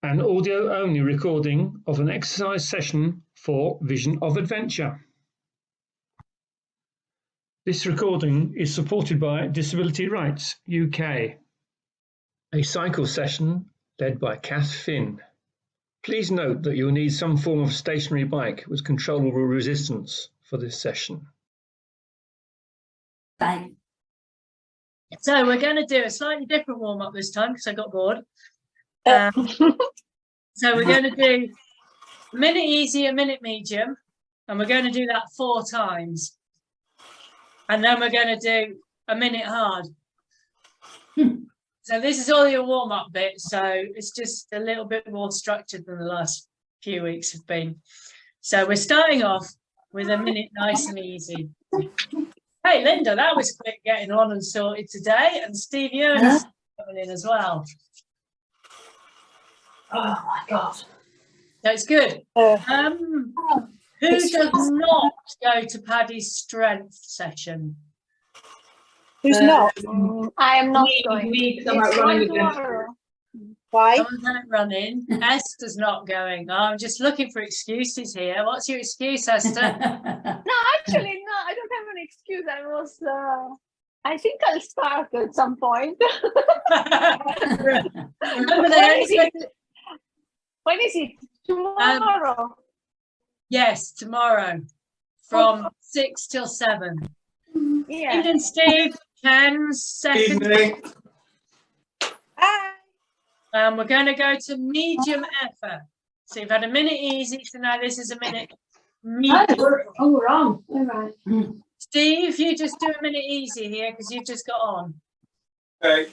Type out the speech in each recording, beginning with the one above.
an audio-only recording of an exercise session for Vision of Adventure. This recording is supported by Disability Rights UK, a cycle session led by Kath Finn. Please note that you'll need some form of stationary bike with controllable resistance for this session. Bye. So we're going to do a slightly different warm-up this time because I got bored. So we're going to do a minute easy, a minute medium, and we're going to do that 4 times. And then we're going to do a minute hard. So this is all your warm-up bit, so it's just a little bit more structured than the last few weeks have been. So we're starting off with a minute nice and easy. Hey, Linda, that was quick getting on and sorted today. And Steve Ewan is coming in as well. Oh my God. That's good. Who does not go to Paddy's strength session? Who's not? I am not going. It's running tomorrow. Why? Someone's out running. Esther's not going. Oh, I'm just looking for excuses here. What's your excuse, Esther? No, actually, no, I don't have an excuse. I think I'll start at some point. Remember When is it? Tomorrow? Yes, tomorrow from 6 till 7. Yeah. Evening, Steve. 10 seconds. Evening. Hi. We're going to go to medium effort. So you've had a minute easy, so now this is a minute medium. Oh, we're on. All right. Steve, you just do a minute easy here because you've just got on. Okay.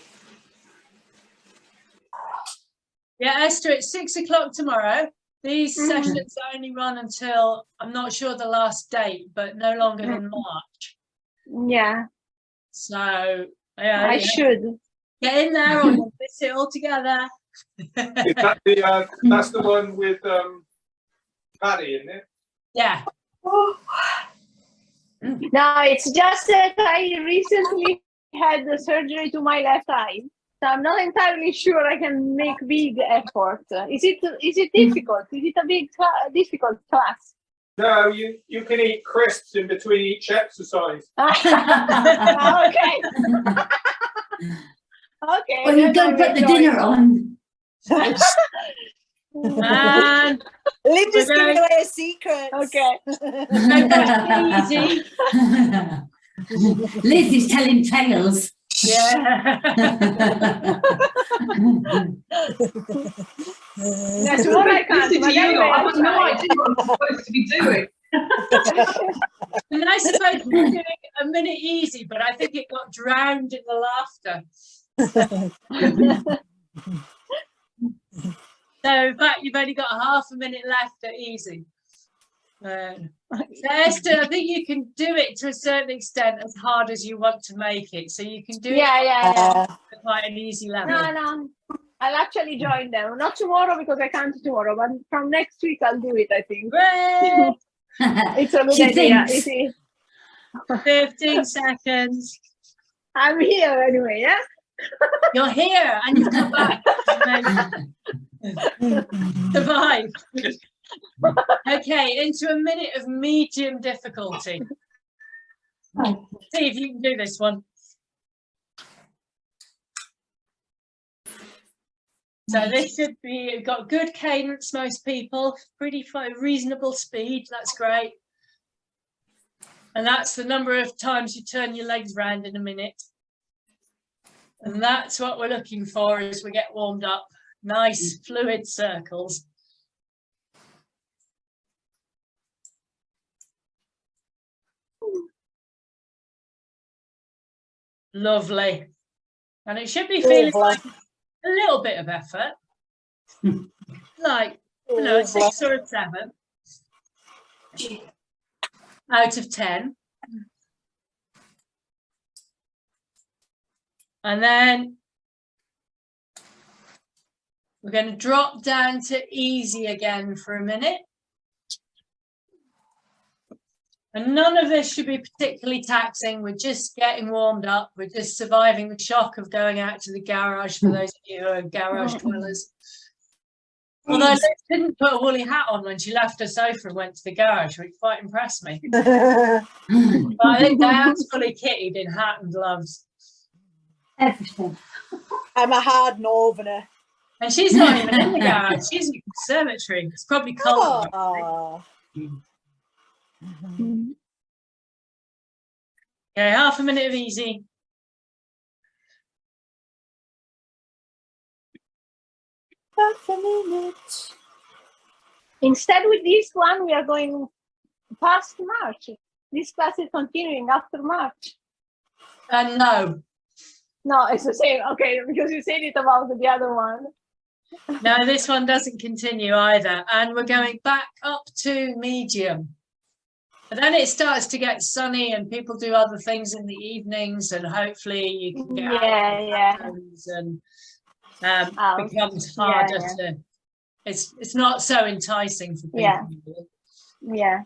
Yeah, Esther, it's 6 o'clock tomorrow. These sessions only run until, I'm not sure the last date, but no longer than March. Yeah. So, yeah, I should. get in there or you'll miss it all together. Is that the, that's the one with Paddy, isn't it? Yeah. No, it's just that I recently had the surgery to my left eye. So I'm not entirely sure I can make big effort. Is it difficult? Is it a big difficult class? No, you can eat crisps in between each exercise. Okay. Okay. Well, you don't put the dinner on. And Linda's giving away a secret. Okay. easy. Liz is telling tales. Yeah. That's what I can't. Listen to you, I have no idea what I'm supposed to be doing. And I suppose we're doing a minute easy, but I think it got drowned in the laughter. So in fact, you've only got half a minute left at easy. So Esther, I think you can do it to a certain extent as hard as you want to make it. So you can do it Yeah. at quite an easy level. No. I'll actually join them. Not tomorrow because I can't tomorrow, but from next week I'll do it, I think. Great. It's a good She idea. thinks. 15 seconds. I'm here anyway, yeah? You're here and you've come back. Survive. Okay, into a minute of medium difficulty. See if you can do this one. So this should be, got good cadence, most people, pretty reasonable speed, that's great. And that's the number of times you turn your legs round in a minute. And that's what we're looking for as we get warmed up. Nice fluid circles. Lovely. And it should be feeling like a little bit of effort. Like, you know, a 6 or a 7 out of 10. And then we're going to drop down to easy again for a minute. And none of this should be particularly taxing. We're just getting warmed up. We're just surviving the shock of going out to the garage, for those of you who are garage dwellers. Although Liz didn't put a woolly hat on when she left her sofa and went to the garage, which quite impressed me. But I think Diane's fully kitted in hat and gloves. Everything. I'm a hard northerner. And she's not even in the garage, she's in the conservatory. It's probably cold. Oh. Okay, half a minute of easy. Half a minute. Instead, with this one, we are going past March. This class is continuing after March. No, No, it's the same. Okay, because you said it about the other one. no, this one doesn't continue either. And we're going back up to medium. But then it starts to get sunny and people do other things in the evenings, and hopefully you can get out and becomes harder to. It's not so enticing for people. Yeah.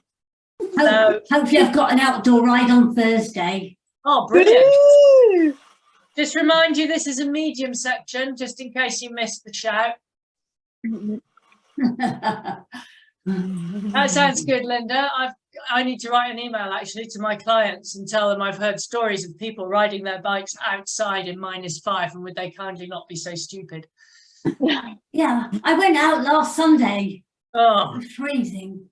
So, Hopefully I've got an outdoor ride on Thursday. oh, brilliant. Woo! Just remind you, this is a medium section, just in case you missed the shout. That sounds good, Linda. I need to write an email actually to my clients and tell them I've heard stories of people riding their bikes outside in -5, and would they kindly not be so stupid? Yeah, I went out last Sunday. Oh, It was freezing.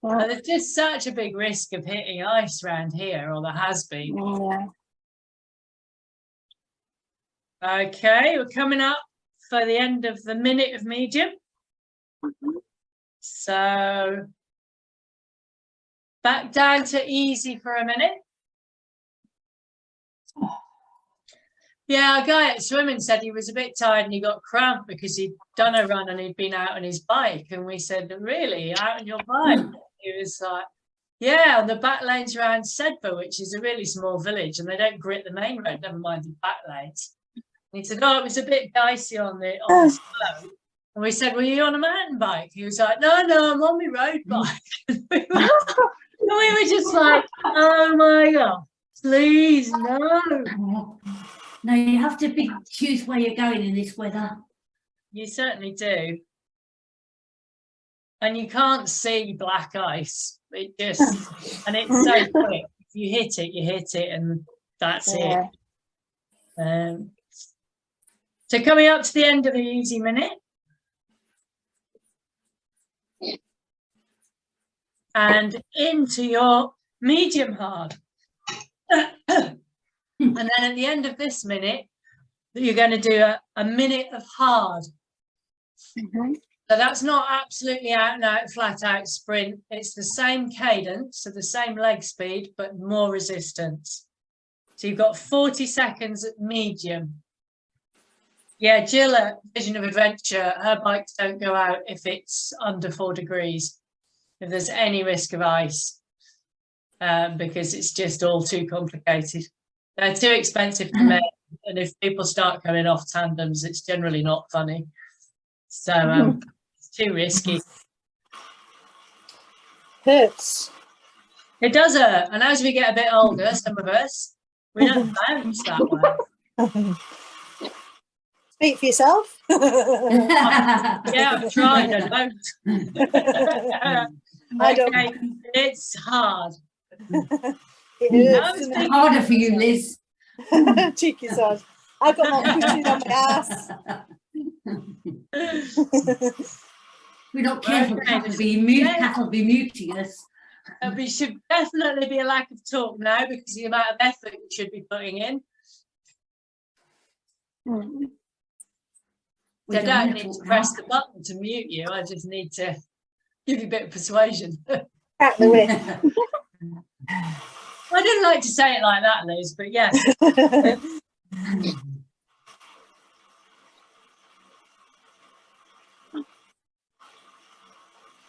and there's just such a big risk of hitting ice around here, or there has been. Yeah. Okay, we're coming up for the end of the minute of medium. So back down to easy for a minute. Yeah, a guy at swimming said he was a bit tired and he got cramp because he'd done a run and he'd been out on his bike. And we said, really, out on your bike? He was like, yeah, on the back lanes around Sedbergh, which is a really small village, and they don't grit the main road, never mind the back lanes. And he said, oh, it was a bit dicey on the slope. And we said, were you on a mountain bike? He was like, no, I'm on my road bike. And we were just like, oh my God, please, no. No, you have to choose where you're going in this weather. You certainly do. And you can't see black ice. It just, and it's so quick. If you hit it, and that's it. So coming up to the end of the easy minute. And into your medium hard. And then at the end of this minute, you're going to do a minute of hard. So that's not absolutely out and out, flat out sprint. It's the same cadence, so the same leg speed, but more resistance. So you've got 40 seconds at medium. Yeah, Jill at Vision of Adventure, her bikes don't go out if it's under 4 degrees, if there's any risk of ice, because it's just all too complicated. They're too expensive to make, and if people start coming off tandems, it's generally not funny. So it's too risky. Hurts. It does hurt, and as we get a bit older, some of us, we don't bounce that way. Speak for yourself. Yeah, I've tried, I don't. I don't. Okay, it's hard. It hurts. It's harder for you, Liz. Cheeky sod. I've got more cushion on my ass. We're not careful, Okay. Cat will be muting us. There should definitely be a lack of talk now because the amount of effort you should be putting in. We I don't need talk to now. press the button to mute you. I just need to give you a bit of persuasion. Out the way. I didn't like to say it like that, Liz, but yes.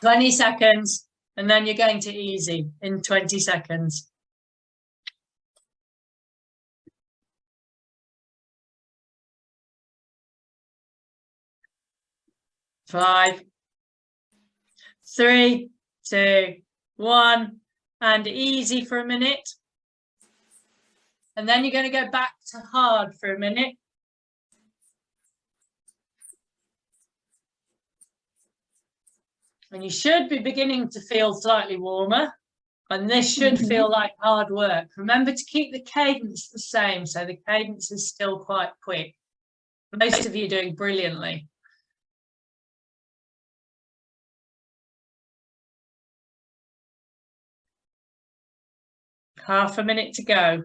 20 seconds, and then you're going to easy in 20 seconds. 5, 3, 2, 1, and easy for a minute. And then you're going to go back to hard for a minute. And you should be beginning to feel slightly warmer. And this should feel like hard work. Remember to keep the cadence the same. So the cadence is still quite quick. Most of you are doing brilliantly. Half a minute to go.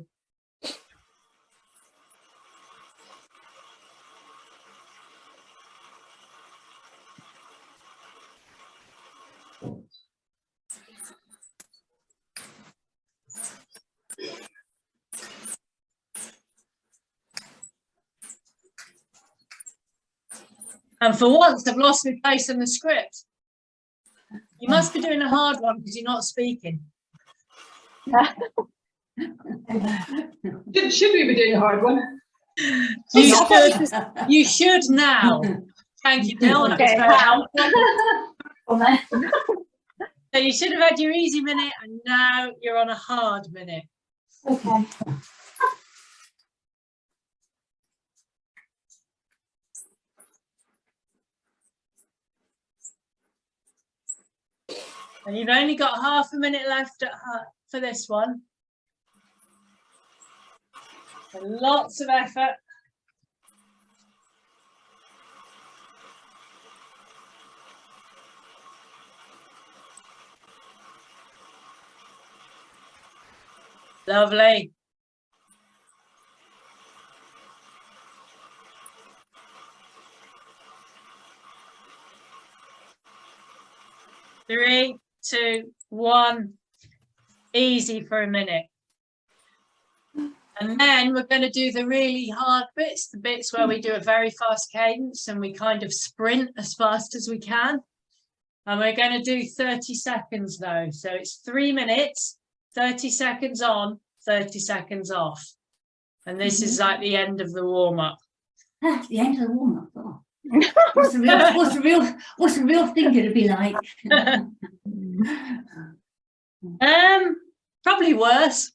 And for once, I've lost my place in the script. You must be doing a hard one because you're not speaking. Should we be doing a hard one? You should now. Thank you, Neil. That was very helpful. So you should have had your easy minute, and now you're on a hard minute. Okay. And you've only got half a minute left for this one. So lots of effort. Lovely. Three, 2, 1, easy for a minute. And then we're going to do the really hard bits, the bits where we do a very fast cadence and we kind of sprint as fast as we can. And we're going to do 30 seconds though. So it's 3 minutes, 30 seconds on, 30 seconds off. And this is like the end of the warm-up. That's the end of the warm-up. Oh. What's the real thing going to be like? Probably worse.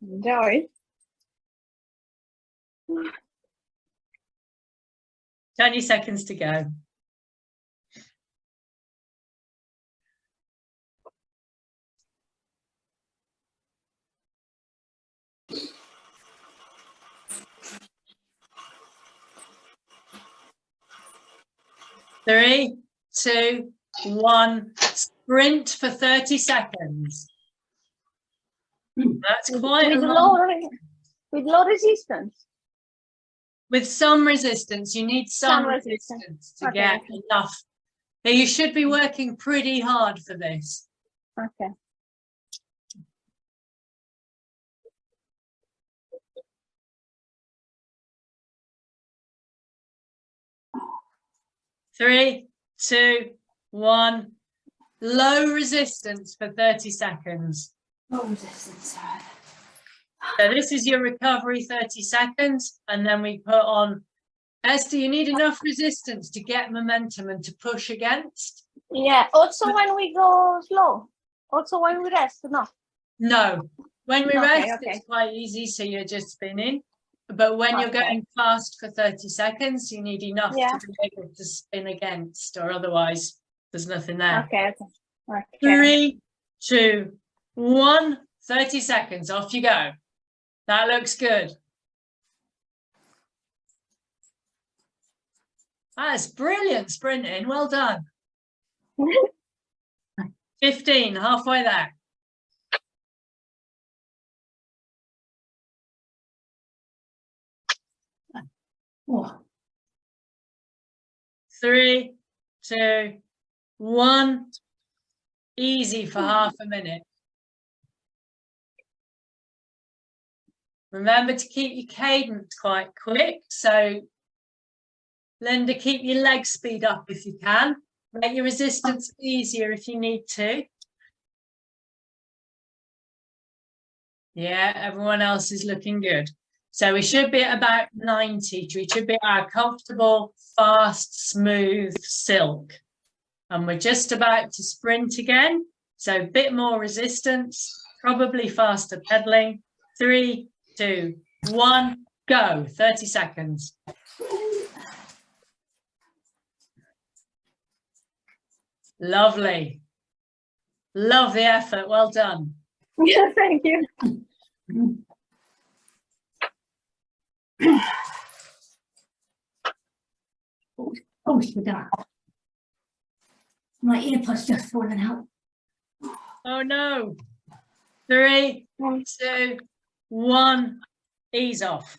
Enjoy. 20 seconds to go. Three, 2, 1, sprint for 30 seconds. That's quite a lot. With low resistance. With some resistance, you need some resistance to get enough. Now, you should be working pretty hard for this. Okay. Three, 2, 1. Low resistance for 30 seconds. Low resistance. So this is your recovery 30 seconds. And then we put on, Esther, you need enough resistance to get momentum and to push against. Yeah, also when we go slow. Also when we rest, no. No, when we rest, okay. it's quite easy. So you're just spinning. But when you're going fast for 30 seconds, you need enough to be able to spin against, or otherwise there's nothing there. Okay. 3, 2, 1, 30 seconds, off you go. That looks good. That's brilliant sprinting, well done. 15, halfway there. Oh. 3, 2, 1. Easy for half a minute. Remember to keep your cadence quite quick. So, Linda, keep your leg speed up if you can. Make your resistance easier if you need to. Yeah, everyone else is looking good. So we should be at about 90. We should be at our comfortable, fast, smooth silk. And we're just about to sprint again. So a bit more resistance, probably faster pedaling. 3, 2, 1, go. 30 seconds. Lovely. Love the effort. Well done. Yeah, thank you. Oh, sugar. My earpod's just fallen out. Oh no. 3, 2, 1. Ease off.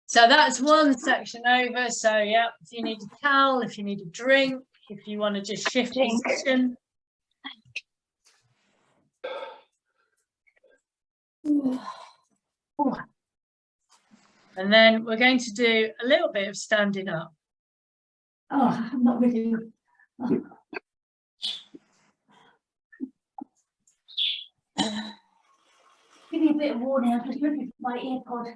So that's one section over. So yeah, if you need a towel, if you need a drink, if you want to just shift Drink. position. Oh, And then we're going to do a little bit of standing up. oh, I'm not really. Oh. Give me a bit of warning. I'm just looking for my earpod.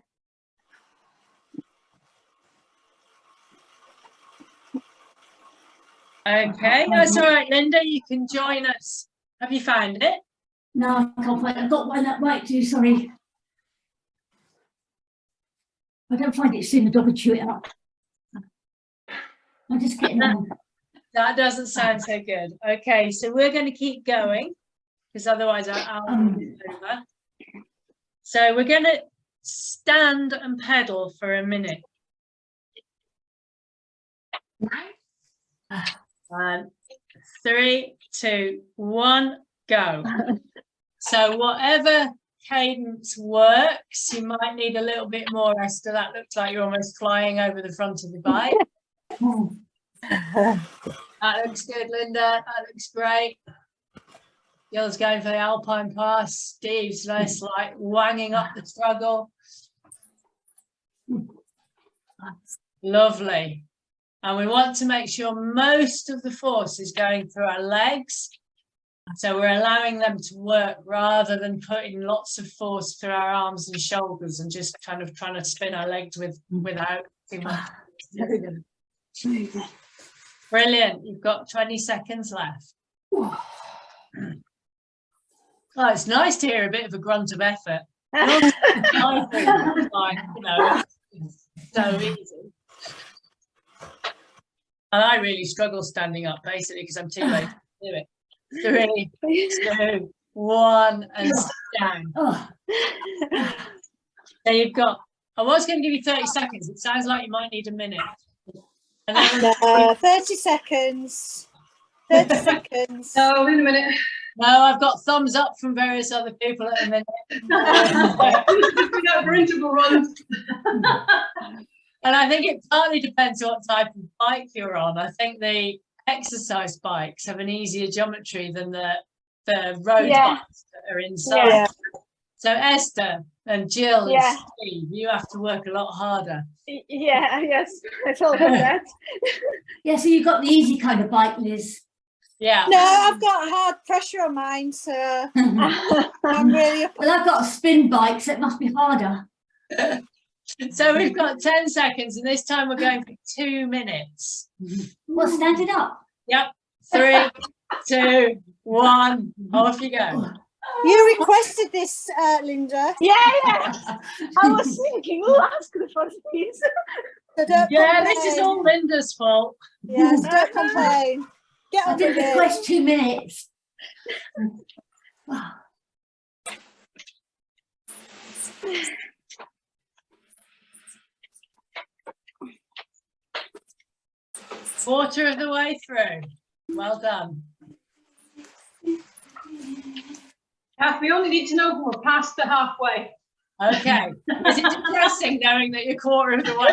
Okay, that's all right, Linda. You can join us. Have you found it? No, I can't find it. I've got one that might do, sorry. I don't find it soon, the dog would chew it up. I'm just getting on. That doesn't sound so good. Okay, so we're going to keep going because otherwise our hour will be over. So we're going to stand and pedal for a minute. And 3, 2, 1, go. So whatever cadence works, you might need a little bit more, Esther. That looks like you're almost flying over the front of the bike. Oh, That looks good, Linda. That looks great. Gil's going for the Alpine Pass. Steve's just like wanging up the struggle. Lovely. And we want to make sure most of the force is going through our legs. So we're allowing them to work rather than putting lots of force through our arms and shoulders and just kind of trying to spin our legs without too much. Brilliant. You've got 20 seconds left. Oh, it's nice to hear a bit of a grunt of effort. Like, you know, it's so easy. And I really struggle standing up, basically, because I'm too late to do it. 3, 2, 1, and down. oh. There you've got. I was going to give you 30 seconds. It sounds like you might need a minute. And then 30 seconds. 30 seconds. No, in a minute. no, I've got thumbs up from various other people at the minute. We're not for interval runs. And I think it partly depends what type of bike you're on. I think the exercise bikes have an easier geometry than the road bikes that are inside. Yeah. So Esther and Jill Yeah. and Steve, you have to work a lot harder. Yeah, yes, I told them that. Yeah, so you've got the easy kind of bike, Liz. Yeah. No, I've got hard pressure on mine, so I'm really Well, I've got a spin bike, so it must be harder. So we've got 10 seconds, and this time we're going for 2 minutes. Well, stand it up. Yep. 3, 2, 1. Off you go. You requested this, Linda. Yeah. I was thinking, who asked for this? So don't Yeah, this is complain. all Linda's fault. Yes, don't complain. Get I on did with it. request 2 minutes. Wow. Quarter of the way through. Well done. Kath, we only need to know if we're past the halfway. Okay. Is it depressing knowing that you're quarter of the way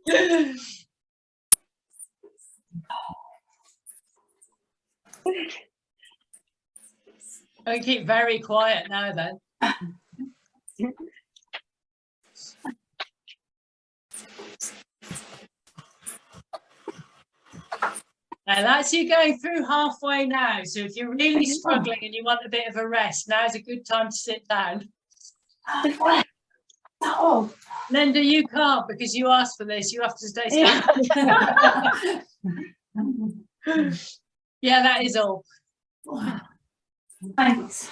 there? I keep very quiet now then. Now that's you going through halfway now. So if you're really struggling and you want a bit of a rest, now's a good time to sit down. Oh, Linda, you can't because you asked for this. You have to stay standing. Yeah, that is all. thanks.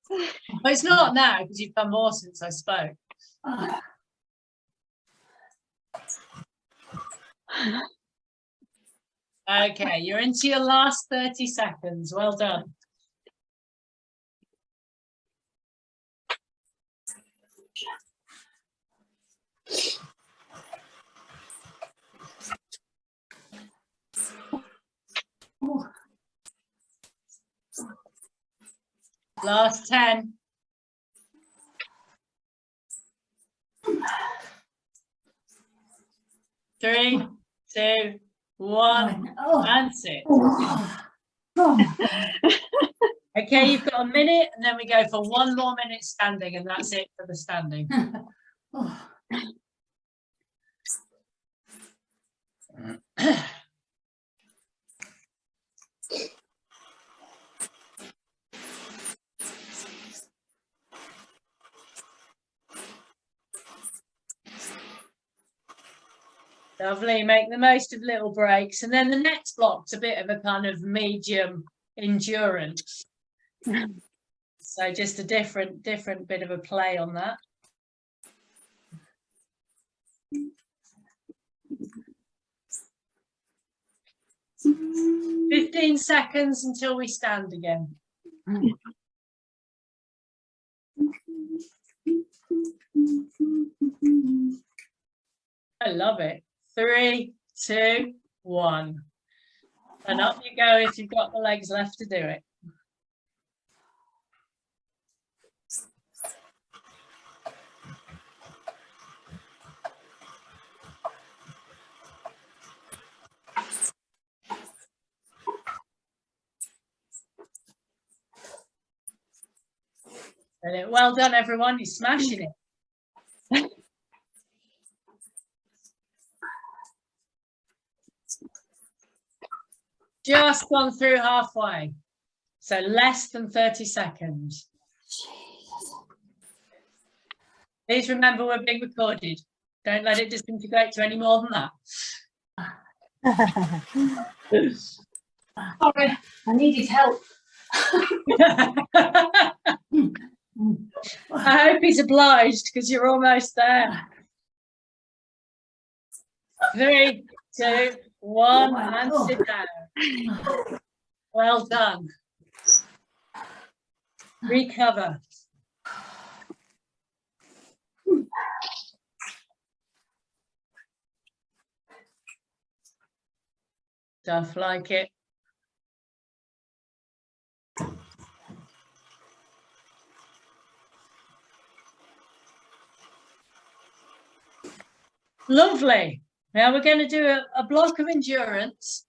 Well, it's not now because you've done more since I spoke. Oh. Okay, you're into your last 30 seconds. Well done. Oh, Last 10. 3, 2, 1, oh, and sit. oh, oh. Okay, you've got a minute, and then we go for 1 more minute standing, and that's it for the standing. Oh. Lovely, make the most of little breaks. And then the next block's a bit of a kind of medium endurance. So just a different bit of a play on that. 15 seconds until we stand again. I love it. 3, 2, 1. And up you go if you've got the legs left to do it. Brilliant. Well done, everyone. You're smashing it. Just gone through halfway. So less than 30 seconds. Please remember we're being recorded. Don't let it disintegrate to any more than that. Sorry, I needed help. I hope he's obliged because you're almost there. 3, 2, 1, and sit down. Well done. Recover. Stuff like it. Lovely. Now we're going to do a block of endurance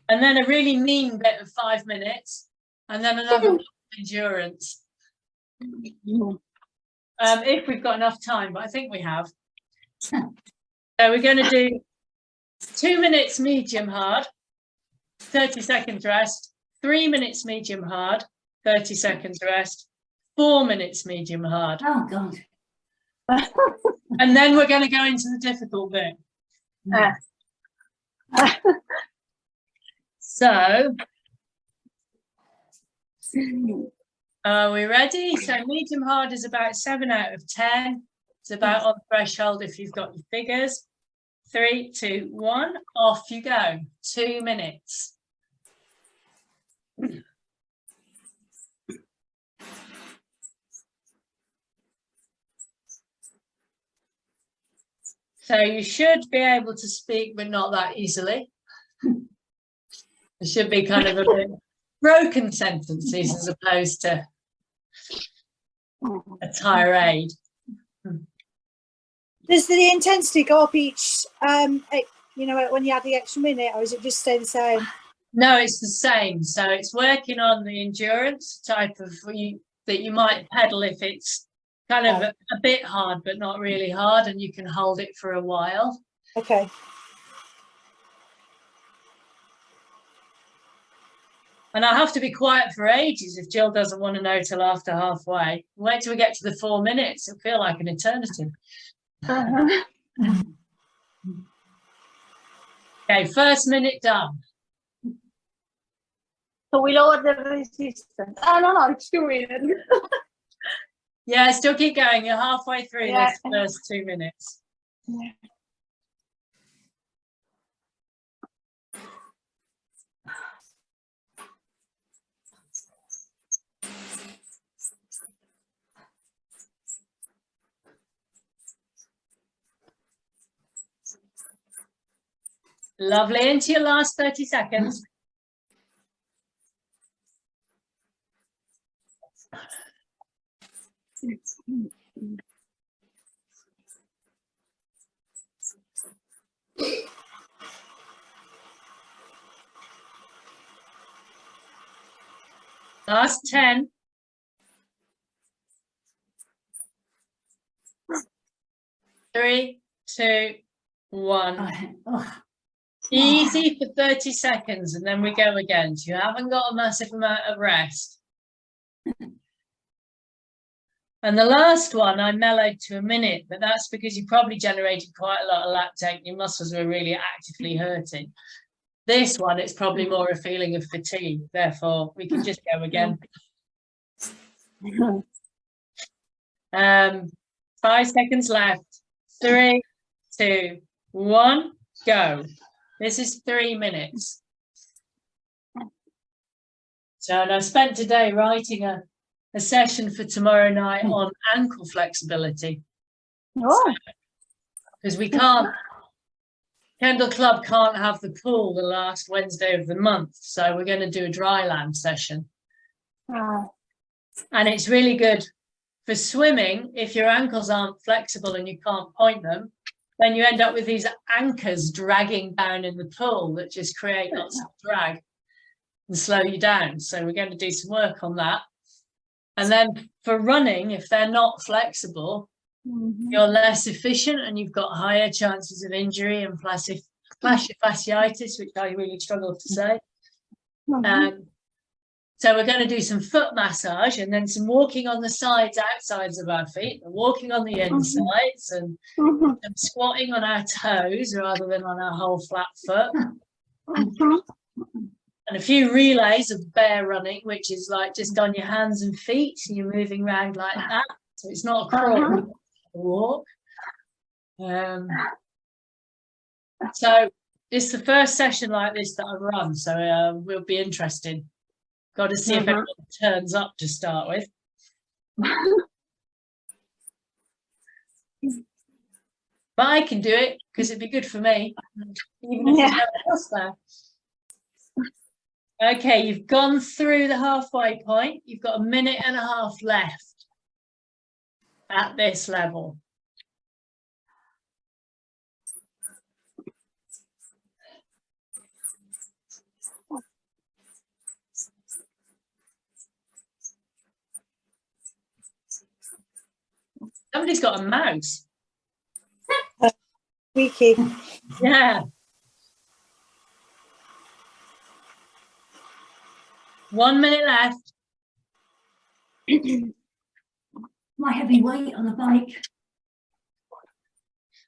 and then a really mean bit of 5 minutes and then another block of endurance. If we've got enough time, but I think we have. So we're going to do 2 minutes medium hard, 30 seconds rest, 3 minutes medium hard, 30 seconds rest, 4 minutes medium hard. Oh, God. And then we're going to go into the difficult bit. So, are we ready? So medium hard is about 7 out of 10. It's about on threshold if you've got your figures. 3, 2, 1, off you go. 2 minutes. So you should be able to speak, but not that easily. It should be kind of a bit broken sentences as opposed to a tirade. Does the intensity go up each, you know, when you add the extra minute, or is it just stay the same? No, it's the same. So it's working on the endurance type of that you might pedal if it's kind of a bit hard, but not really hard, and you can hold it for a while. Okay. And I'll have to be quiet for ages if Jill doesn't want to know till after halfway. Wait till we get to the 4 minutes. It'll feel like an eternity. Okay, first minute done. So we lower the resistance. Oh, no, it's 2 minutes. Yeah, still keep going. You're halfway through this first 2 minutes. Yeah. Lovely. Into your last 30 seconds. Last 10. 3, 2, 1. Oh, Easy for 30 seconds and then we go again. So you haven't got a massive amount of rest. And the last one I mellowed to a minute, but that's because you probably generated quite a lot of lactate. Your muscles were really actively hurting. This one, it's probably more a feeling of fatigue. Therefore, we can just go again. 5 seconds left. 3, 2, 1, go. This is 3 minutes. So and I spent today writing a session for tomorrow night on ankle flexibility. Oh, Because we can't, Kendal Club can't have the pool the last Wednesday of the month. So we're going to do a dry land session. And it's really good for swimming. If your ankles aren't flexible and you can't point them, then you end up with these anchors dragging down in the pool that just create lots of drag and slow you down. So we're going to do some work on that. And then for running, if they're not flexible, you're less efficient and you've got higher chances of injury and plantar fasciitis, which I really struggle to say. So we're going to do some foot massage and then some walking on the sides, outsides of our feet, and walking on the insides, and some squatting on our toes rather than on our whole flat foot. And a few relays of bear running, which is like just on your hands and feet. So you're moving around like that. So it's not a crawl, it's a walk. So it's the first session like this that I've run. So will be interesting. Got to see if everyone turns up to start with. But I can do it because it'd be good for me, even if there's no one else there. Okay, you've gone through the halfway point. You've got 1.5 minutes left at this level. Somebody's got a mouse. Squeaky. Yeah. 1 minute left. my heavy weight on a bike.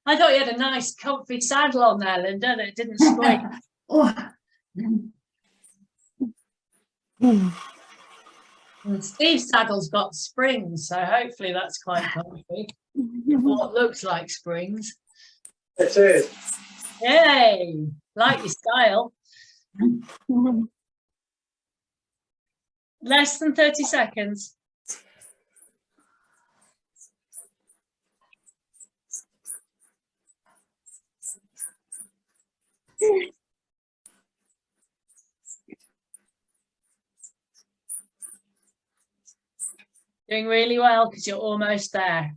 I thought you had a nice comfy saddle on there, Linda, that didn't squeak. Oh, And Steve's saddle's got springs, so hopefully that's quite comfy. What looks like springs. It is. Yay! Like your style. Less than 30 seconds. Doing really well because you're almost there.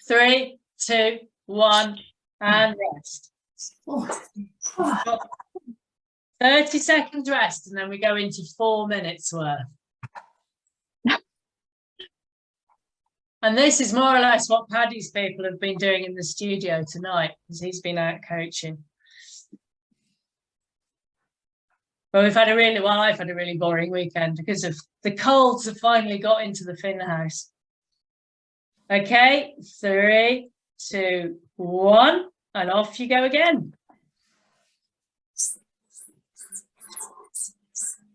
3, 2, 1, and rest. oh, 30 seconds rest, and then we go into 4 minutes worth. And this is more or less what Paddy's people have been doing in the studio tonight, because he's been out coaching. But we've had a really, well, I've had a really boring weekend because of the colds have finally got into the Finn house. Okay, 3, 2, 1, and off you go again.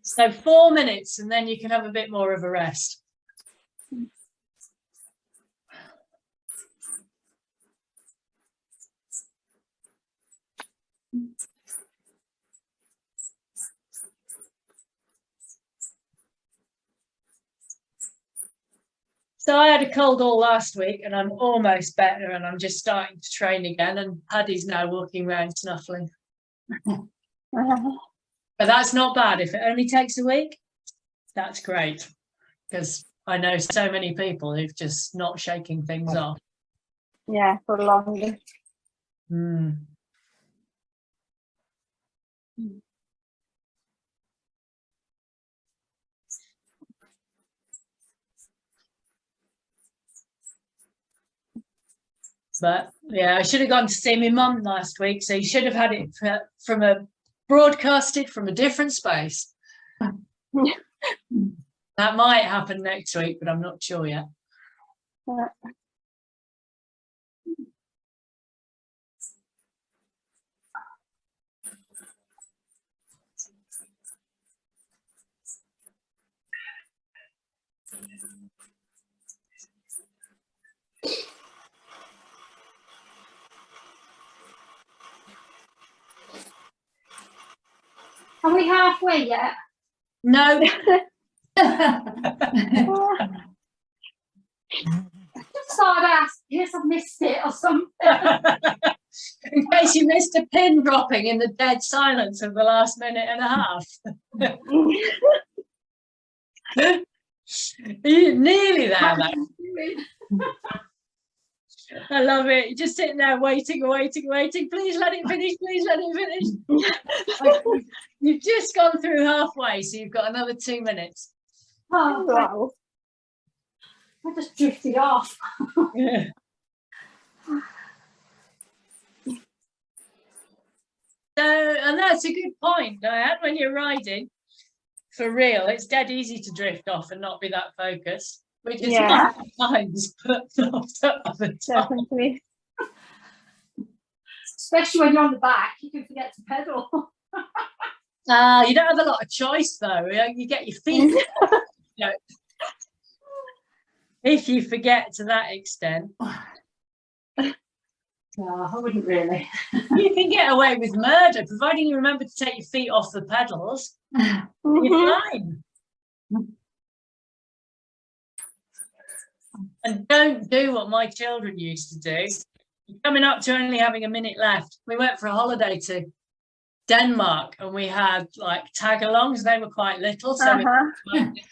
So 4 minutes, and then you can have a bit more of a rest. So I had a cold all last week and I'm almost better and I'm just starting to train again, and Paddy's now walking around snuffling. But that's not bad. If it only takes a week, that's great, because I know so many people who've just not shaking things off. Yeah, for longer. Mm. But yeah, I should have gone to see my mum last week, so you should have had it broadcasted from a different space. That might happen next week, but I'm not sure yet. Yeah. Are we halfway yet? No. Just thought I'd ask in case I've missed it or something. In case you missed a pin dropping in the dead silence of the last minute and a half. You're nearly there, though. I love it. You're just sitting there waiting. Please let it finish. Please let it finish. You've just gone through halfway, so you've got another 2 minutes. Oh, Wow. I just drifted off. Yeah. So, and that's a good point, Diane, when you're riding, for real, it's dead easy to drift off and not be that focused. Which is times, but not other times. Definitely. Especially when you're on the back, you can forget to pedal. You don't have a lot of choice, though. You get your feet. You know, if you forget to that extent. No, I wouldn't really. You can get away with murder, providing you remember to take your feet off the pedals. You're fine. And don't do what my children used to do. Coming up to only having a minute left, we went for a holiday to Denmark and we had like tag-alongs. They were quite little, so we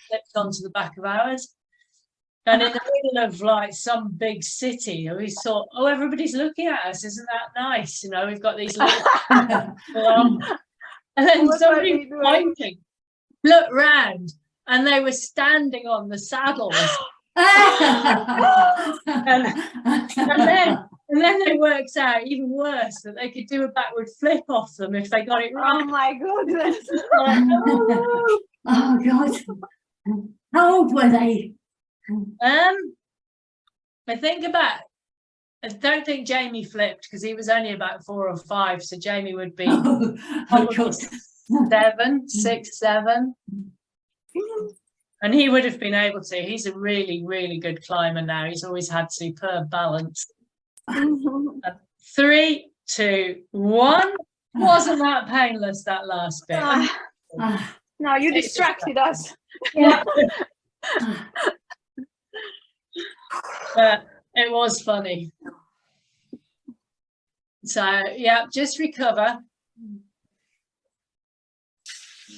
slipped onto the back of ours. And in the middle of like some big city, we thought, oh, everybody's looking at us. Isn't that nice? You know, we've got these little and then somebody pointing, looked round, and they were standing on the saddles. and then they worked out even worse that they could do a backward flip off them if they got it right. Oh my goodness. Oh God. How old were they? I don't think Jamie flipped because he was only about 4 or 5, so Jamie would be Oh, God. 7, 6, 7. And he would have been able to. He's a really, really good climber now. He's always had superb balance. 3, 2, 1. Wasn't that painless, that last bit? No, you distracted us. Yeah. But it was funny. So, yeah, just recover.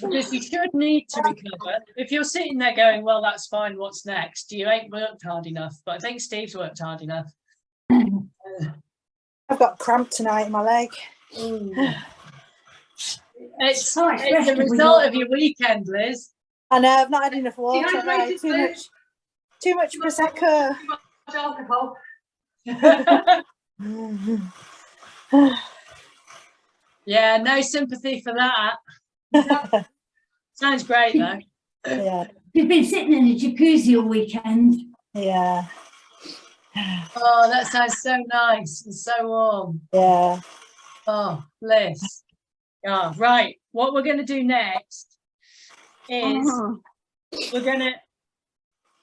Because you should need to recover. If you're sitting there going, well, that's fine, what's next? You ain't worked hard enough. But I think Steve's worked hard enough. I've got cramp tonight in my leg. It's the result of your weekend, Liz. I know, I've not had enough water. No, too much Prosecco. Alcohol. Yeah, no sympathy for that. Sounds great, though. Yeah. You've been sitting in a jacuzzi all weekend. Yeah. Oh, that sounds so nice and so warm. Yeah. Oh, bliss. Oh, right. What we're going to do next is we're going to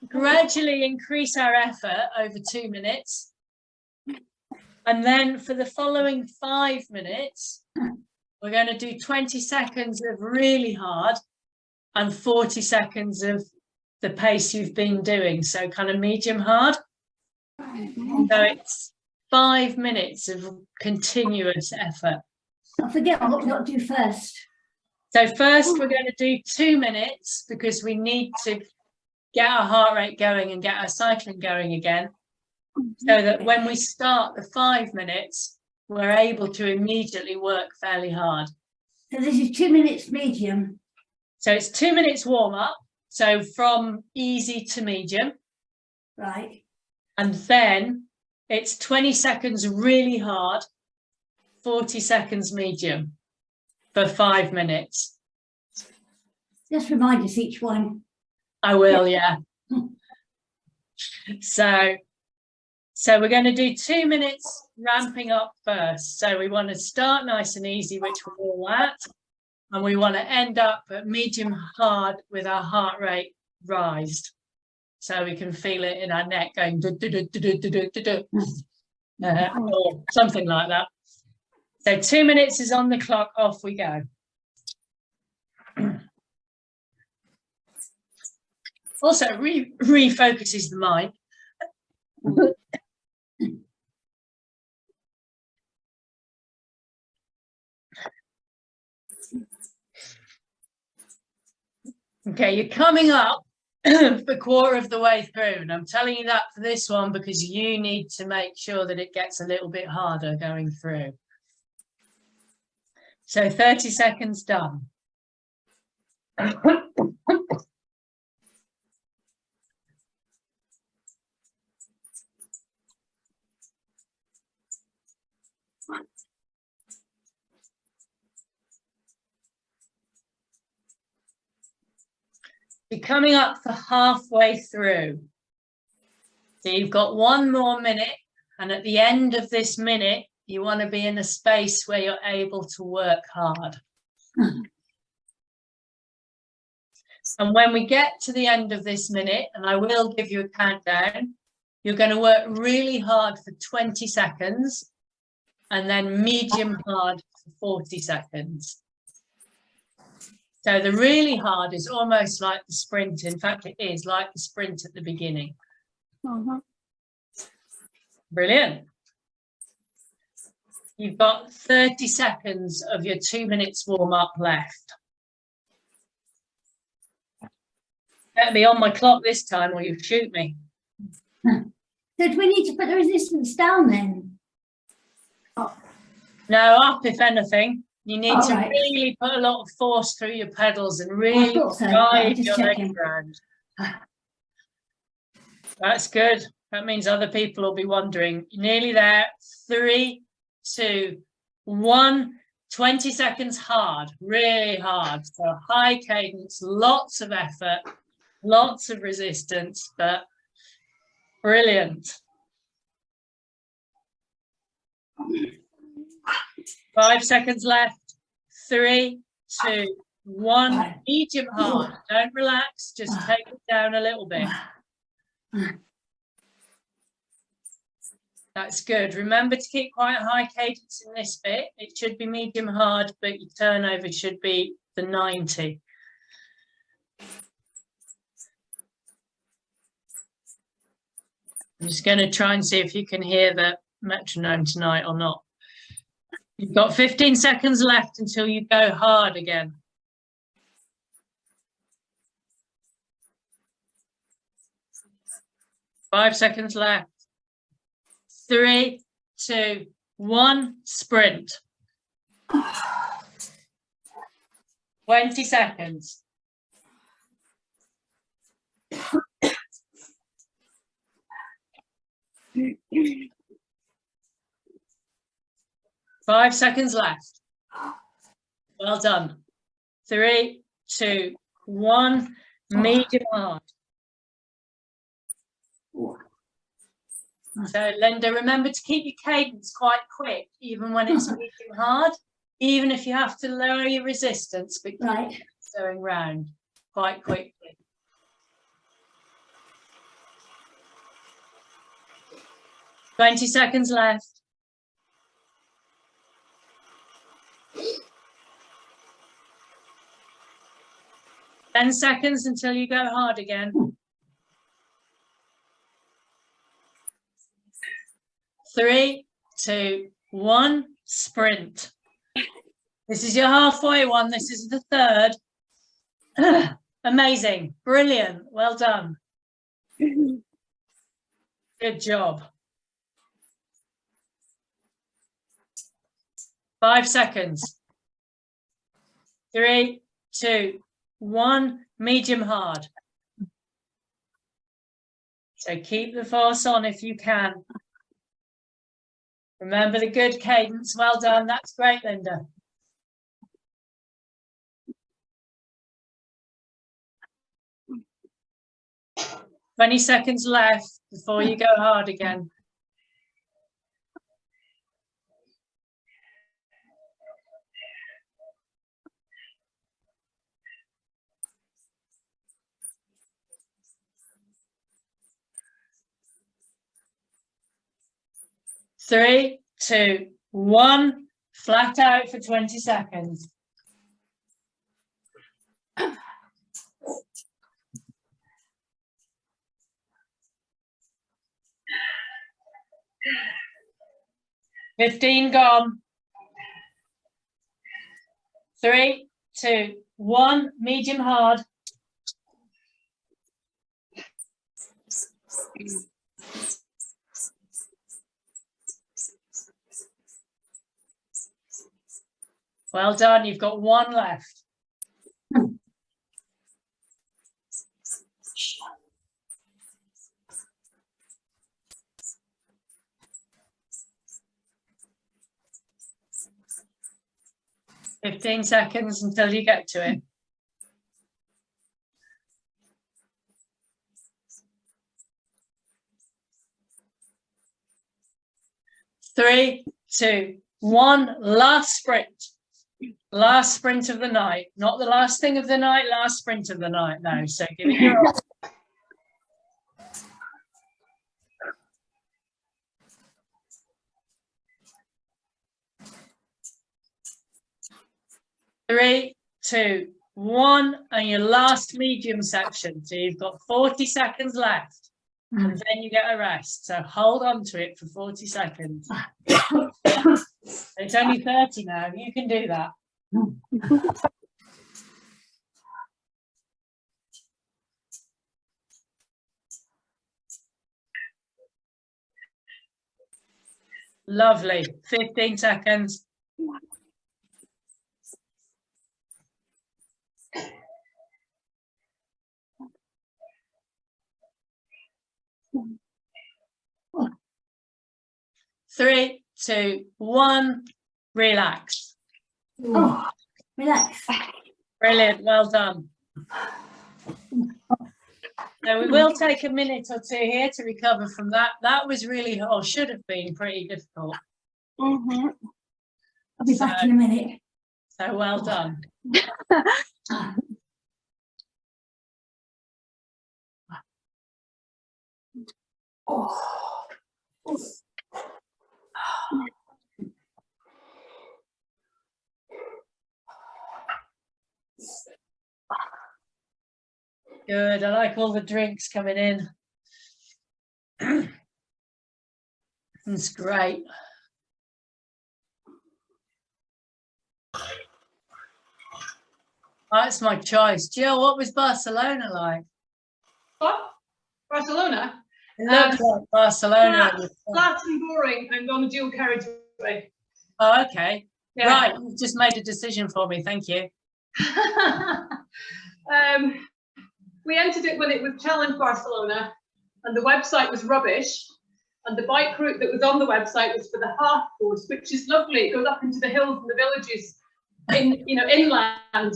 gradually increase our effort over 2 minutes. And then for the following 5 minutes, we're going to do 20 seconds of really hard and 40 seconds of the pace you've been doing, so kind of medium hard. So it's 5 minutes of continuous effort. I forget what we've got to do first. So first we're going to do 2 minutes because we need to get our heart rate going and get our cycling going again, so that when we start the 5 minutes, we're able to immediately work fairly hard. So this is 2 minutes medium. So it's 2 minutes warm up, so from easy to medium, Right. and then it's 20 seconds really hard, 40 seconds medium for 5 minutes. Just remind us each one. I will, yeah. So we're going to do 2 minutes ramping up first. So we want to start nice and easy, which we're all at, and we want to end up at medium hard with our heart rate rised, so we can feel it in our neck going do, do, do, do, do, do, do, do, or something like that. So 2 minutes is on the clock, off we go. Also refocuses the mind. Okay, you're coming up the quarter of the way through, and I'm telling you that for this one because you need to make sure that it gets a little bit harder going through. So 30 seconds done. You're coming up for halfway through. So you've got 1 more minute, and at the end of this minute, you want to be in a space where you're able to work hard. And when we get to the end of this minute, and I will give you a countdown, you're going to work really hard for 20 seconds and then medium hard for 40 seconds. So the really hard is almost like the sprint. In fact, it is like the sprint at the beginning. Brilliant. You've got 30 seconds of your 2 minutes warm up left. Better be on my clock this time or you shoot me. So do we need to put the resistance down then? No, up if anything. You need to Right. really put a lot of force through your pedals and really thought so. drive Just your legs checking. around. That's good. That means other people will be wondering. You're nearly there. 3, 2, 1. 20 seconds hard, really hard. So high cadence, lots of effort, lots of resistance, but brilliant. 5 seconds left. 3, 2, 1. Right. Medium hard. Don't relax. Just take it down a little bit. That's good. Remember to keep quite a high cadence in this bit. It should be medium hard, but your turnover should be the 90. I'm just going to try and see if you can hear the metronome tonight or not. You've got 15 seconds left until you go hard again. Five seconds left. 3, 2, 1, sprint. 20 seconds. Five seconds left. Well done. 3, 2, 1, medium hard. So Linda, remember to keep your cadence quite quick, even when it's medium hard, even if you have to lower your resistance, but keep Right. going round quite quickly. Twenty seconds left. 10 seconds until you go hard again. 3, 2, 1, sprint. This is your halfway one. This is the third. Amazing. Brilliant. Well done. Good job. 5 seconds. 3, 2, 1, medium hard. So keep the force on if you can. Remember the good cadence. Well done. That's great, Linda. "20 seconds left before you go hard again. Three, 2, 1, flat out for 20 seconds. "15 gone. 3, 2, 1, medium hard. Well done, you've got one left. "15 seconds until you get to it. 3, 2, 1, last sprint. Last sprint of the night. Not the last thing of the night, last sprint of the night now. So give it your all. Three, 2, 1, and your last medium section. So you've got 40 seconds left, and then you get a rest. So hold on to it for 40 seconds. It's only 30 now. You can do that. Lovely. 15 seconds. Three, 2, 1, relax. Oh, relax. Brilliant, well done. So we will take a minute or two here to recover from that. That was really, or should have been pretty difficult. Mm-hmm. I'll be back in a minute. So well done. Oh. Good, I like all the drinks coming in. It's great. That's my choice. Jill, what was Barcelona like? What? Barcelona? It looked like Barcelona. Flat and boring and on a dual carriageway. Oh, okay. Yeah. Right, you've just made a decision for me. Thank you. We entered it when it was Challenge Barcelona and the website was rubbish. And the bike route that was on the website was for the half course, which is lovely. It goes up into the hills and the villages in, inland,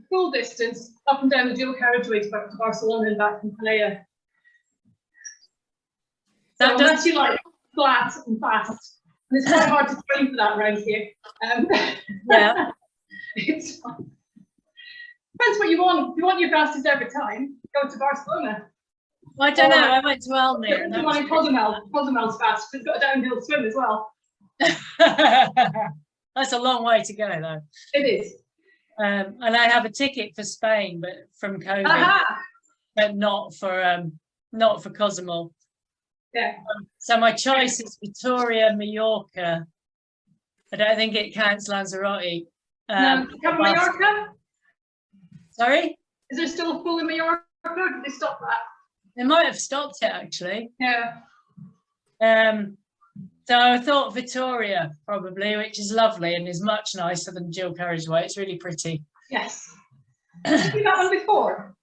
full distance, up and down the dual carriageway to Barcelona and back from Calais. So unless you like flat and fast, and it's quite hard to train for that around here. Yeah. It's fun. Depends what you want. If you want your fastest ever time, go to Barcelona. I don't know. I went to Almere. If you want Cozumel's fast. It's got a downhill swim as well. That's a long way to go, though. It is. And I have a ticket for Spain, but from COVID, Aha! but not for Cozumel. Yeah. So my choice is Victoria, Mallorca. I don't think it counts Lanzarote. No, come Mallorca? Sorry? Is there still a pool in Mallorca? Did they stop that? They might have stopped it actually. Yeah. So I thought Victoria probably, which is lovely and is much nicer than Dual Carriageway. It's really pretty. Yes. Did you do that one before?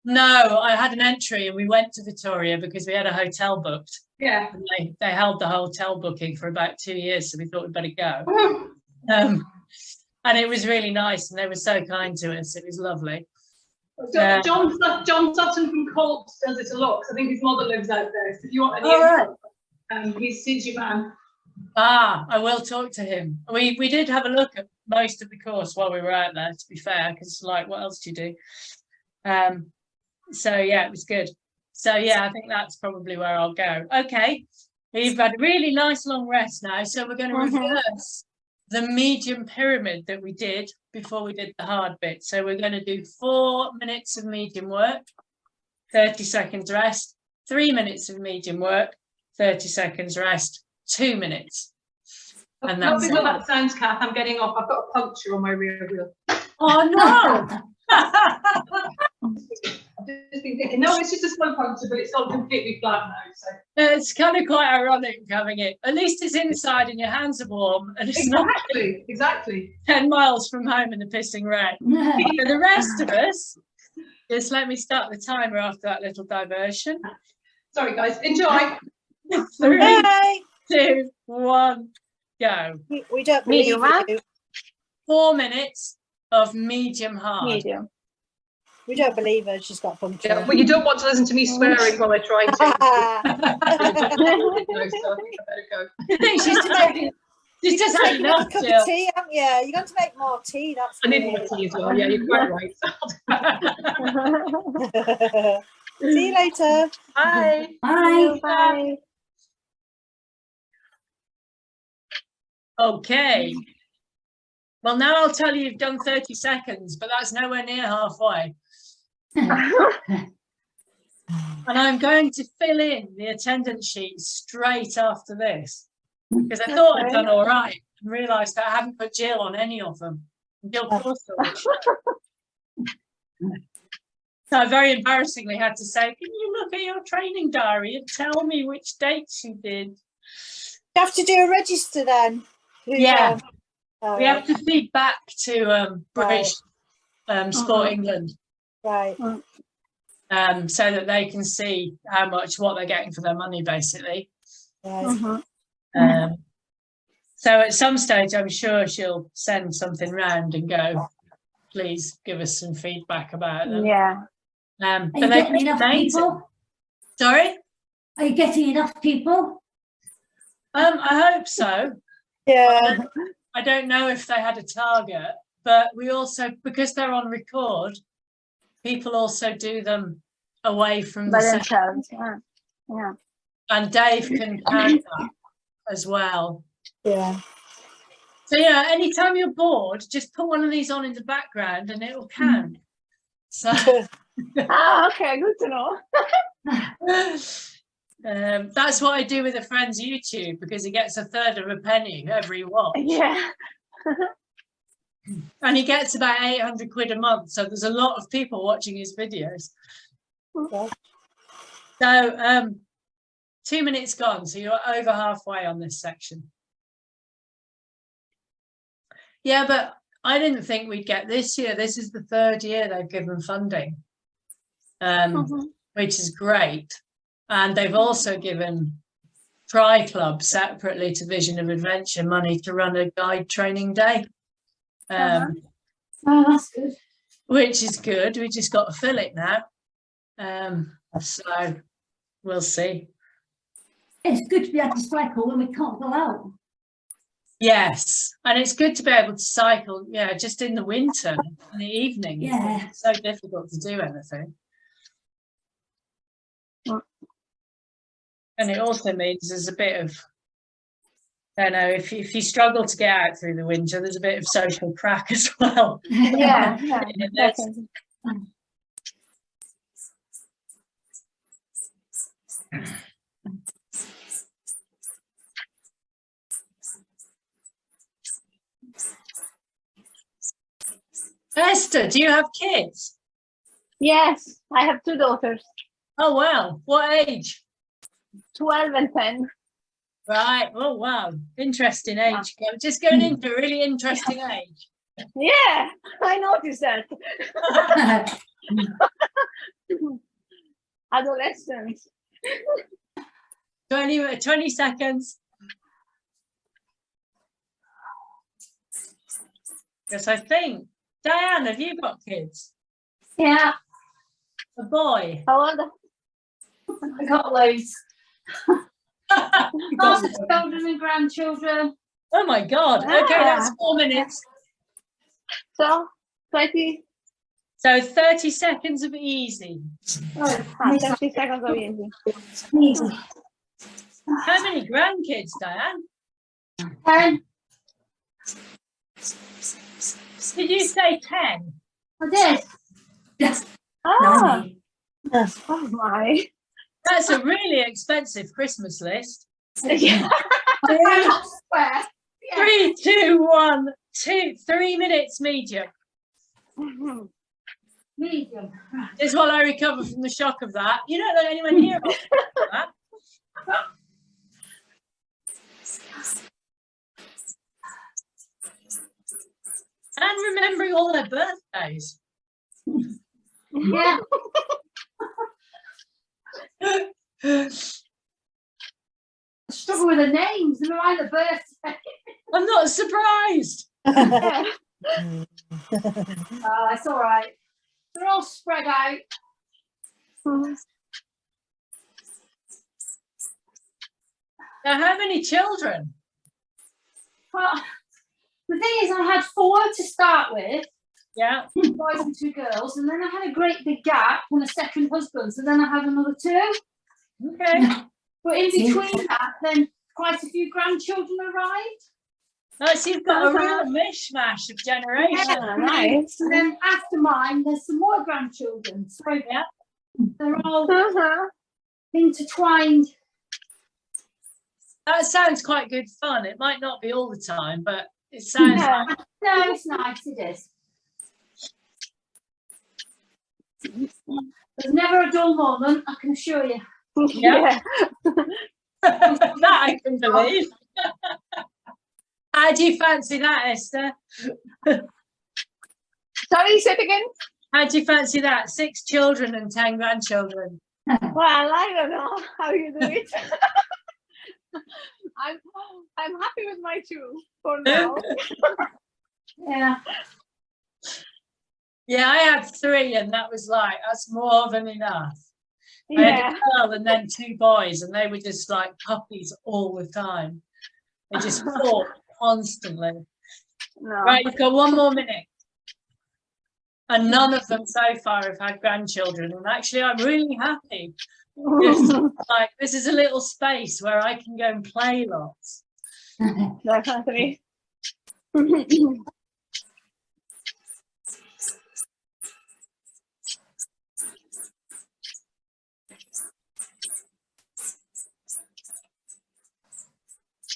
No, I had an entry and we went to Victoria because we had a hotel booked. Yeah. And they held the hotel booking for about 2 years, so we thought we'd better go. Woo. And it was really nice and they were so kind to us. It was lovely. So John Sutton from Colts does it a lot, 'cause I think his mother lives out there. So if you want any All right. he's your man. I will talk to him. We did have a look at most of the course while we were out there, to be fair, because like, what else do you do? So yeah, it was good. So yeah, I think that's probably where I'll go. Okay, we've had a really nice long rest now, so we're going to reverse the medium pyramid that we did before we did the hard bit. So we're going to do 4 minutes of medium work, 30 seconds rest, 3 minutes of medium work, 30 seconds rest, 2 minutes. And Not that's because it. that sounds, Kath. I'm getting off. I've got a puncture on my rear wheel. Oh no! I've just been thinking, no, it's just a slow puncture, but it's all completely flat now. So It's kind of quite ironic having it. At least it's inside and your hands are warm and it's not exactly. 10 miles from home in the pissing rain. For the rest of us, just let me start the timer after that little diversion. Sorry, guys. Enjoy. 3, Hey, 2, 1, go. we don't believe Medium, huh? you. 4 minutes of medium hard. Medium. We don't believe her. She's got puncture. Yeah, well, you don't want to listen to me swearing while I try to. So I think I better go. I think she's just had Taking a enough, cup Jill. of tea, haven't you? You're going to make more tea. That's I need more tea as well. Yeah, you're quite right. See you later. Bye. Bye. Bye. Okay. Well, now I'll tell you you've done 30 seconds, but that's nowhere near halfway. And I'm going to fill in the attendance sheet straight after this because I thought I'd done all right and realised that I hadn't put Jill on any of them. Jill Forstall. So I very embarrassingly had to say, can you look at your training diary and tell me which dates you did? You have to do a register then. Yeah. Oh, We have to feed back to British Sport England. right. So that they can see what they're getting for their money, basically. Right. So at some stage, I'm sure she'll send something round and go, please give us some feedback about them. Yeah. Are But you they getting enough people? Sorry? Are you getting enough people? I hope so. Yeah. I don't know if they had a target, but we also, because they're on record, people also do them away from the By session. themselves. Yeah. Yeah. And Dave can count that as well. Yeah. So yeah, anytime you're bored, just put one of these on in the background and it will count. So Okay, good to know. that's what I do with a friend's YouTube because he gets a third of a penny every watch. Yeah. And he gets about 800 quid a month. So there's a lot of people watching his videos. Okay. So 2 minutes gone. So you're over halfway on this section. Yeah, but I didn't think we'd get this year. This is the 3rd year they've given funding, which is great. And they've also given Tri Club separately to Vision of Adventure money to run a guide training day. Oh, that's good. Which is good. We just got to fill it now. So we'll see. It's good to be able to cycle when we can't go out. Yes, and it's good to be able to cycle, yeah, just in the winter, in the evening. Yeah. It's so difficult to do anything. And it also means there's a bit of I know if you struggle to get out through the winter, there's a bit of social crack as well. Yeah, yeah, in this. definitely. Esther, do you have kids? Yes, I have 2 daughters, Oh wow, what age? 12 and 10. Right. Oh wow, interesting age. Just going into a really interesting age. Yeah, I noticed that. Adolescents. 20 seconds. Yes, I think. Diane, have you got kids? Yeah, A boy? How old? I got loads. You got Lots of one. children and grandchildren. Oh my God. Okay, that's Ah. 4 minutes. So, 20, So 30 seconds of easy. 30 seconds of easy. Easy. How many grandkids, Diane? 10. Did you say 10? I did. Yes. Ah, 90. oh my. That's a really expensive Christmas list. Yeah. I not swear. Yeah. 3, 2, 1, 2, 3 minutes medium. Medium. Just while I recover from the shock of that. You don't let anyone hear about that. And remembering all their birthdays. Yeah. Struggle with the names. Never mind the birthday. I'm not surprised. Yeah. Oh, it's all right. They're all spread out. Now, how many children? Well, the thing is, I had 4 to start with, Yeah. boys and 2 girls, and then I had a great big gap and a second husband, so then I had another 2. Okay. But in between that, then quite a few grandchildren arrived. Nice, you've got a real mishmash of generations. Yeah, nice. And then after mine, there's some more grandchildren. So Yeah. they're all Uh-huh. intertwined. That sounds quite good fun. It might not be all the time, but it sounds Yeah. like No, it's nice, it is. There's never a dull moment, I can assure you. Yeah. that I can believe. How do you fancy that, Esther? Sorry, say it again. How do you fancy that? 6 children and 10 grandchildren. Well, I don't know how you do it. I'm happy with my 2 for now. Yeah. Yeah, I had 3 and that was like, that's more than enough. I had Yeah. a girl and then 2 boys and they were just like puppies all the time. They just fought constantly. No. Right, you've got 1 more minute. And none of them so far have had grandchildren. And actually, I'm really happy. Like, this is a little space where I can go and play lots. Definitely.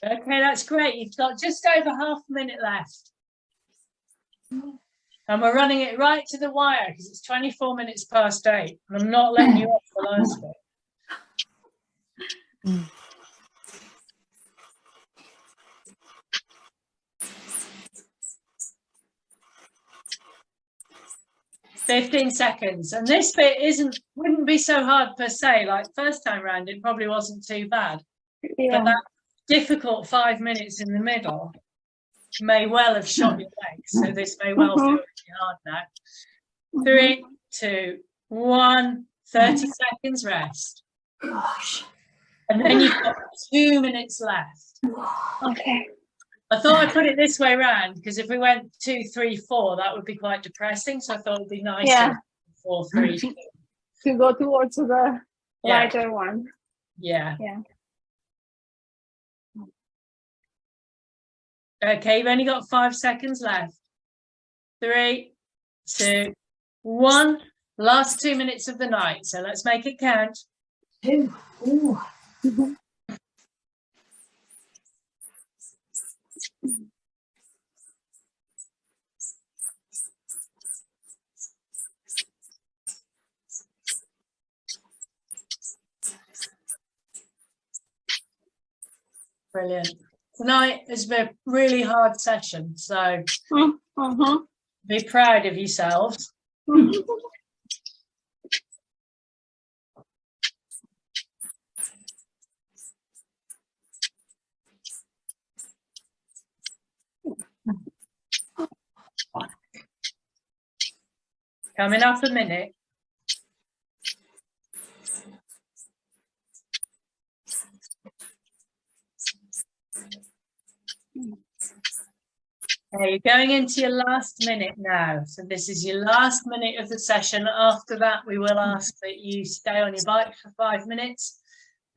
Okay, that's great. You've got just over half a minute left. And we're running it right to the wire because it's 24 minutes past 8. And I'm not letting you off the last bit. Mm. 15 seconds. And this bit wouldn't be so hard per se. Like first time round, it probably wasn't too bad. Yeah. But that difficult 5 minutes in the middle may well have shot your legs. So this may well feel really hard now. 3, 2, 1, 30 seconds rest. Gosh. And then you've got 2 minutes left. Okay. I thought I'd put it this way round because if we went 2, 3, 4, that would be quite depressing. So I thought it'd be nicer. Yeah. 4, 3, 2. To go towards the Yeah. lighter one. Yeah. Yeah. Okay, you've only got 5 seconds left. 3, 2, 1. Last 2 minutes of the night. So let's make it count. 2. Ooh. Brilliant. Tonight has been a really hard session, so be proud of yourselves. Coming up a minute. Okay, you're going into your last minute now. So this is your last minute of the session. After that, we will ask that you stay on your bike for 5 minutes,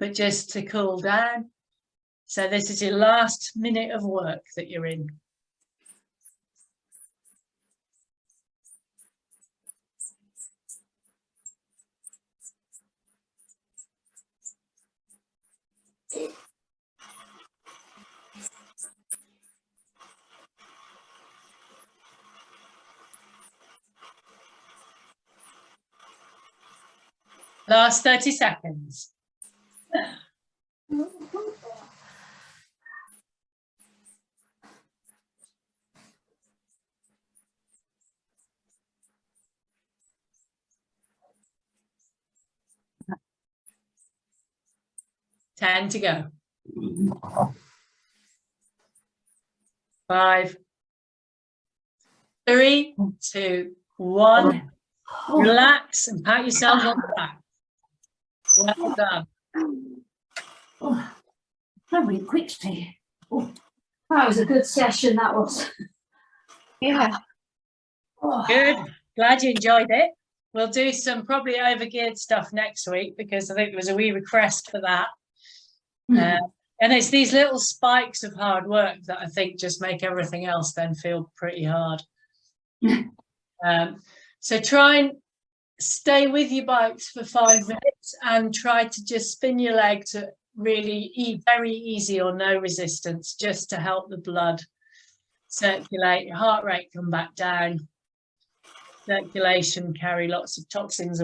but just to cool down. So this is your last minute of work that you're in. Last 30 seconds. Ten to go. 5, 3, 2, 1. Relax and pat yourself on the back. Well done. Oh, that went quickly. Oh, that was a good session, that was. Yeah. Oh. Good. Glad you enjoyed it. We'll do some probably overgeared stuff next week because I think there was a wee request for that. And it's these little spikes of hard work that I think just make everything else then feel pretty hard. So try and stay with your bikes for 5 minutes and try to just spin your legs at really very easy or no resistance, just to help the blood circulate, your heart rate come back down, circulation carry lots of toxins